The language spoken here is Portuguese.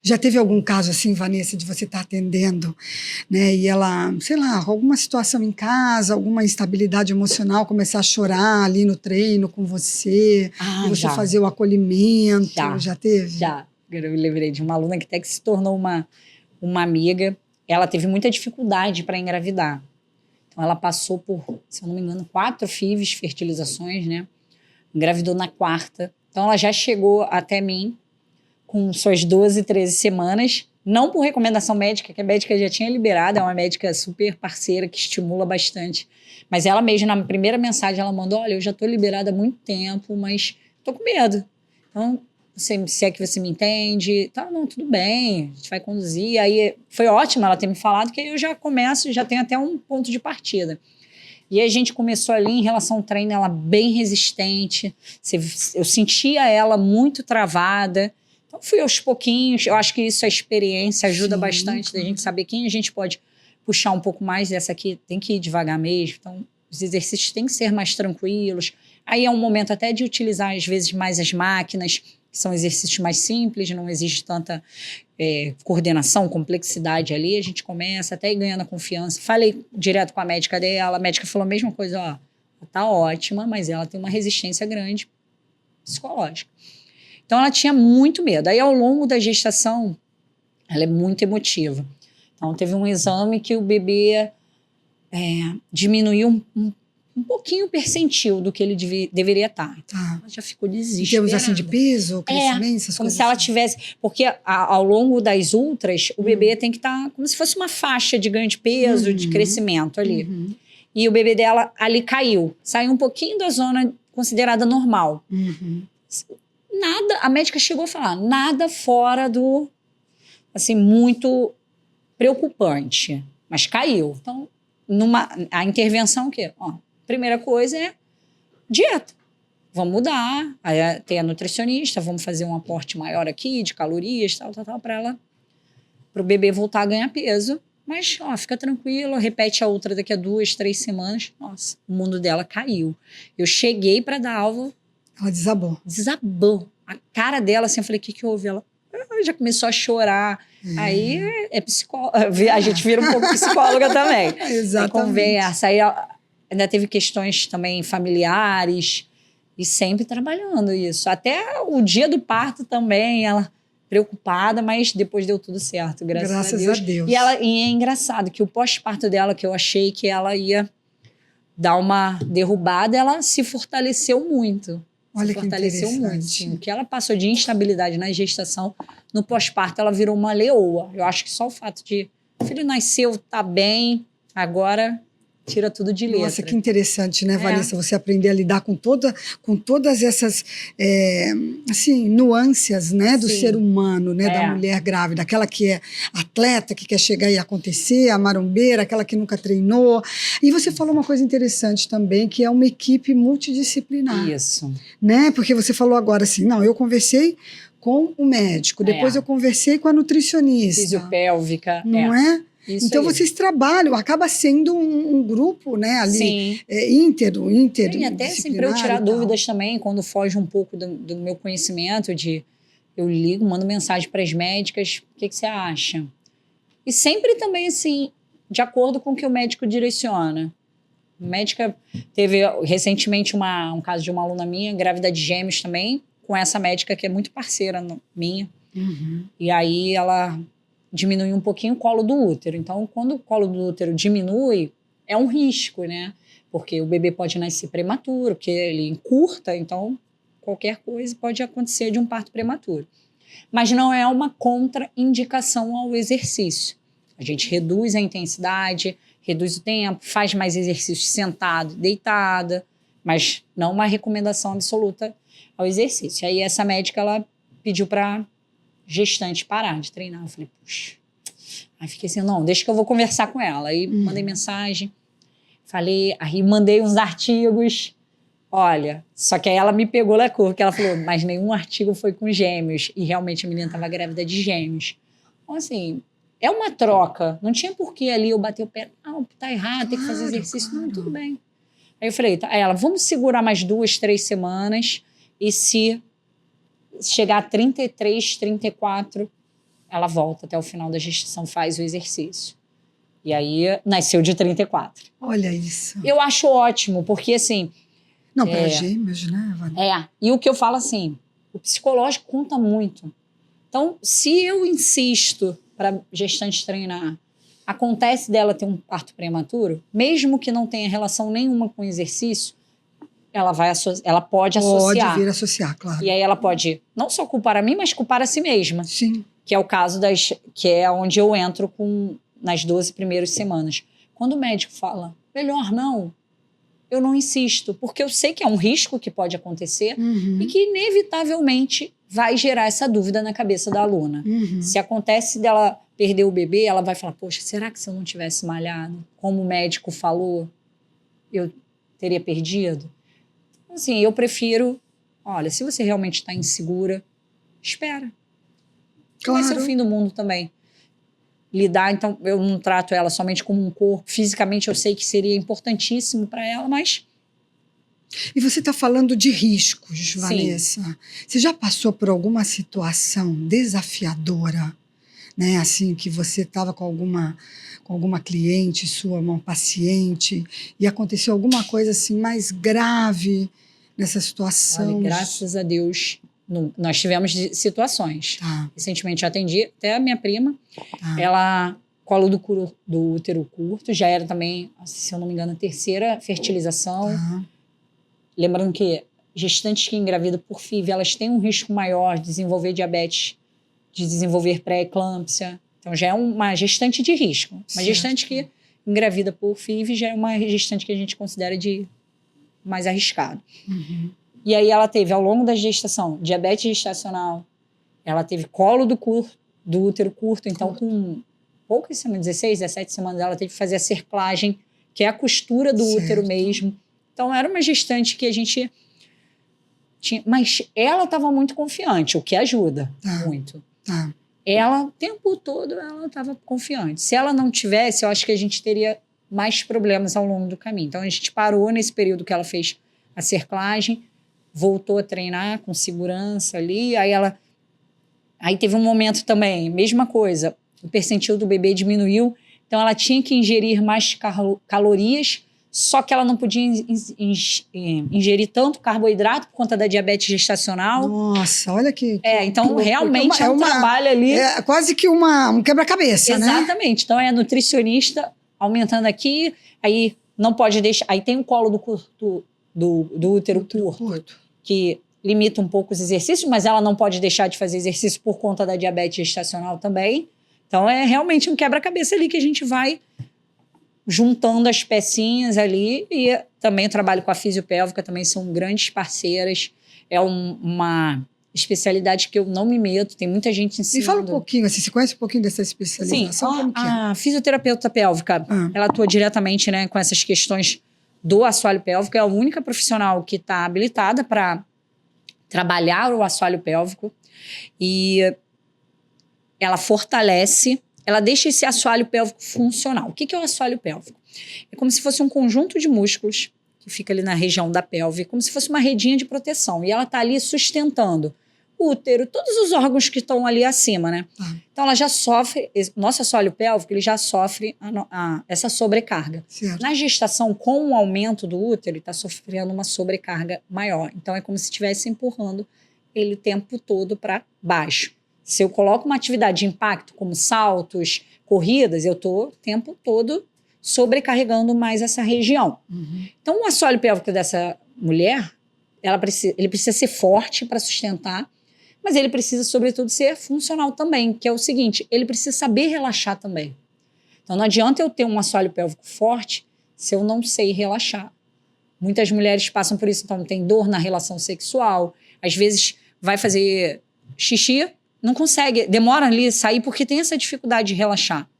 Já teve algum caso assim, Vanessa, de você estar atendendo, né, e ela, sei lá, alguma situação em casa, alguma instabilidade emocional, começar a chorar ali no treino com você, e você fazer o acolhimento? Já teve? Já. Eu me lembrei de uma aluna que até que se tornou uma amiga. Ela teve muita dificuldade para engravidar. Então, ela passou por, se eu não me engano, 4 FIVs, fertilizações, né? Engravidou na 4ª. Então, ela já chegou até mim com suas 12, 13 semanas, não por recomendação médica, que a médica já tinha liberado, é uma médica super parceira, que estimula bastante. Mas ela mesma, na primeira mensagem, ela mandou, olha, eu já estou liberada há muito tempo, mas estou com medo. Então, se é que você me entende, tá, não, tudo bem, a gente vai conduzir. Aí foi ótimo ela ter me falado, que aí eu já começo, já tenho até um ponto de partida. E a gente começou ali em relação ao treino, ela bem resistente, eu sentia ela muito travada. Então fui aos pouquinhos, eu acho que isso, a experiência ajuda bastante da gente saber quem a gente pode puxar um pouco mais, dessa aqui tem que ir devagar mesmo. Então os exercícios têm que ser mais tranquilos. Aí é um momento até de utilizar às vezes mais as máquinas, que são exercícios mais simples, não exige tanta coordenação, complexidade ali, a gente começa até ir ganhando a confiança. Falei direto com a médica dela, a médica falou a mesma coisa, ó, ela tá ótima, mas ela tem uma resistência grande psicológica. Então ela tinha muito medo. Aí ao longo da gestação, ela é muito emotiva. Então teve um exame que o bebê diminuiu um pouquinho o percentil do que ele deveria estar. Então, ela já ficou desesperada. Em termos assim de peso, crescimento, essas como coisas? se ela tivesse... Porque ao longo das ultras, o bebê tem que estar como se fosse uma faixa de ganho de peso, de crescimento ali. E o bebê dela ali caiu. Saiu um pouquinho da zona considerada normal. Nada, a médica chegou a falar, nada fora do... Assim, muito preocupante. Mas caiu. Então, a intervenção o quê? Ó, primeira coisa é dieta. Vamos mudar, aí tem a nutricionista, vamos fazer um aporte maior aqui de calorias, tal, para o bebê voltar a ganhar peso. Mas, ó, fica tranquilo, repete a outra daqui a 2, 3 semanas. Nossa, o mundo dela caiu. Eu cheguei para dar aula. Ela desabou. Desabou. A cara dela, assim, eu falei, o que houve? Ela já começou a chorar. Aí é psicóloga. A gente vira um pouco psicóloga também. Exatamente. Tem conversa. Aí ainda teve questões também familiares. E sempre trabalhando isso. Até o dia do parto também, ela preocupada, mas depois deu tudo certo, graças a Deus. E é engraçado que o pós-parto dela, que eu achei que ela ia dar uma derrubada, ela se fortaleceu muito. Olha, se fortaleceu muito. Sim. O que ela passou de instabilidade na gestação, no pós-parto ela virou uma leoa. Eu acho que só o fato de o filho nasceu, tá bem, agora tira tudo de letra. Nossa, que interessante, né, Vanessa? Você aprender a lidar com todas essas assim, nuances, né, do ser humano, né, da mulher grávida. Aquela que é atleta, que quer chegar e acontecer, a marombeira, aquela que nunca treinou. E você falou uma coisa interessante também, que é uma equipe multidisciplinar. Isso. Né? Porque você falou agora assim, não, eu conversei com o médico, depois eu conversei com a nutricionista. Fisiopélvica. Não é? Isso então aí. Vocês trabalham, acaba sendo um grupo, né, ali, E até assim, para eu tirar dúvidas também, quando foge um pouco do meu conhecimento, eu ligo, mando mensagem para as médicas, o que você acha? E sempre também, assim, de acordo com o que o médico direciona. A médica teve recentemente um caso de uma aluna minha, grávida de gêmeos também, com essa médica que é muito parceira minha. E aí ela diminui um pouquinho o colo do útero. Então, quando o colo do útero diminui, é um risco, né? Porque o bebê pode nascer prematuro, porque ele encurta, então qualquer coisa pode acontecer de um parto prematuro. Mas não é uma contraindicação ao exercício. A gente reduz a intensidade, reduz o tempo, faz mais exercício sentado, deitada, mas não uma recomendação absoluta ao exercício. Aí essa médica, ela pediu para gestante parar de treinar. Eu falei, puxa. Aí fiquei assim, não, deixa que eu vou conversar com ela. Aí mandei mensagem, falei, aí mandei uns artigos. Olha, só que aí ela me pegou na cor, porque ela falou, mas nenhum artigo foi com gêmeos. E realmente a menina estava grávida de gêmeos. Então, assim, é uma troca. Não tinha por que ali eu bater o pé. Não, tá errado, tem que fazer exercício. Não, tudo bem. Aí eu falei, aí ela, vamos segurar mais 2, 3 semanas e se chegar a 33, 34, ela volta até o final da gestação, faz o exercício. E aí, nasceu de 34. Olha isso. Eu acho ótimo, porque assim... Não, para gêmeos, né, Vânia? E o que eu falo assim, o psicológico conta muito. Então, se eu insisto para gestante treinar, acontece dela ter um parto prematuro, mesmo que não tenha relação nenhuma com o exercício, ela pode associar. Pode vir associar, claro. E aí ela pode não só culpar a mim, mas culpar a si mesma. Sim. Que é o caso que é onde eu entro nas 12 primeiras semanas. Quando o médico fala, melhor não, eu não insisto, porque eu sei que é um risco que pode acontecer e que inevitavelmente vai gerar essa dúvida na cabeça da aluna. Se acontece dela perder o bebê, ela vai falar, poxa, será que se eu não tivesse malhado, como o médico falou, eu teria perdido? Assim, eu prefiro, olha, se você realmente está insegura, espera. Claro. Vai ser o fim do mundo também. Lidar, então, eu não trato ela somente como um corpo. Fisicamente, eu sei que seria importantíssimo para ela, mas... E você está falando de riscos, Vanessa. Sim. Você já passou por alguma situação desafiadora, né? Assim, que você estava com alguma cliente sua, uma paciente, e aconteceu alguma coisa assim mais grave nessa situação? Olha, graças a Deus... Nós tivemos situações. Recentemente eu atendi até a minha prima. Ela, colo do útero curto, já era também, se eu não me engano, a 3ª fertilização. Lembrando que gestantes que engravidam por FIV, elas têm um risco maior de desenvolver diabetes, de desenvolver pré-eclâmpsia. Então já é uma gestante de risco. Uma gestante que engravida por FIV já é uma gestante que a gente considera de mais arriscado. E aí ela teve, ao longo da gestação, diabetes gestacional, ela teve colo do útero curto, então com poucas semanas, 16, 17 semanas, ela teve que fazer a cerclagem, que é a costura do útero mesmo. Então era uma gestante que a gente tinha... Mas ela estava muito confiante, o que ajuda muito. Ela, o tempo todo, ela estava confiante. Se ela não tivesse, eu acho que a gente teria mais problemas ao longo do caminho. Então a gente parou nesse período que ela fez a cerclagem, voltou a treinar com segurança ali, aí teve um momento também, mesma coisa, o percentil do bebê diminuiu, então ela tinha que ingerir mais calorias, só que ela não podia ingerir tanto carboidrato por conta da diabetes gestacional. Nossa, olha que então realmente é um trabalho ali. É quase que um quebra-cabeça, né? Exatamente, então é a nutricionista aumentando aqui, aí não pode deixar, aí tem o colo do útero curto, que limita um pouco os exercícios, mas ela não pode deixar de fazer exercício por conta da diabetes gestacional também. Então, é realmente um quebra-cabeça ali que a gente vai juntando as pecinhas ali. E também eu trabalho com a fisiopélvica, também são grandes parceiras. É uma especialidade que eu não me meto, tem muita gente ensinando. Me fala um pouquinho, assim, você conhece um pouquinho dessa especialização? Sim, a fisioterapeuta pélvica, ela atua diretamente, né, com essas questões do assoalho pélvico, é a única profissional que está habilitada para trabalhar o assoalho pélvico e ela fortalece, ela deixa esse assoalho pélvico funcional. O que é o assoalho pélvico? É como se fosse um conjunto de músculos que fica ali na região da pelve, como se fosse uma redinha de proteção, e ela está ali sustentando o útero, todos os órgãos que estão ali acima, né? Então ela já sofre, nosso assoalho pélvico, ele já sofre essa sobrecarga. Certo. Na gestação, com o aumento do útero, ele está sofrendo uma sobrecarga maior. Então é como se estivesse empurrando ele o tempo todo para baixo. Se eu coloco uma atividade de impacto, como saltos, corridas, eu estou o tempo todo sobrecarregando mais essa região. Então o assoalho pélvico dessa mulher, ele precisa ser forte para sustentar, mas ele precisa, sobretudo, ser funcional também, que é o seguinte, ele precisa saber relaxar também. Então, não adianta eu ter um assoalho pélvico forte se eu não sei relaxar. Muitas mulheres passam por isso, então tem dor na relação sexual, às vezes vai fazer xixi, não consegue, demora ali a sair porque tem essa dificuldade de relaxar.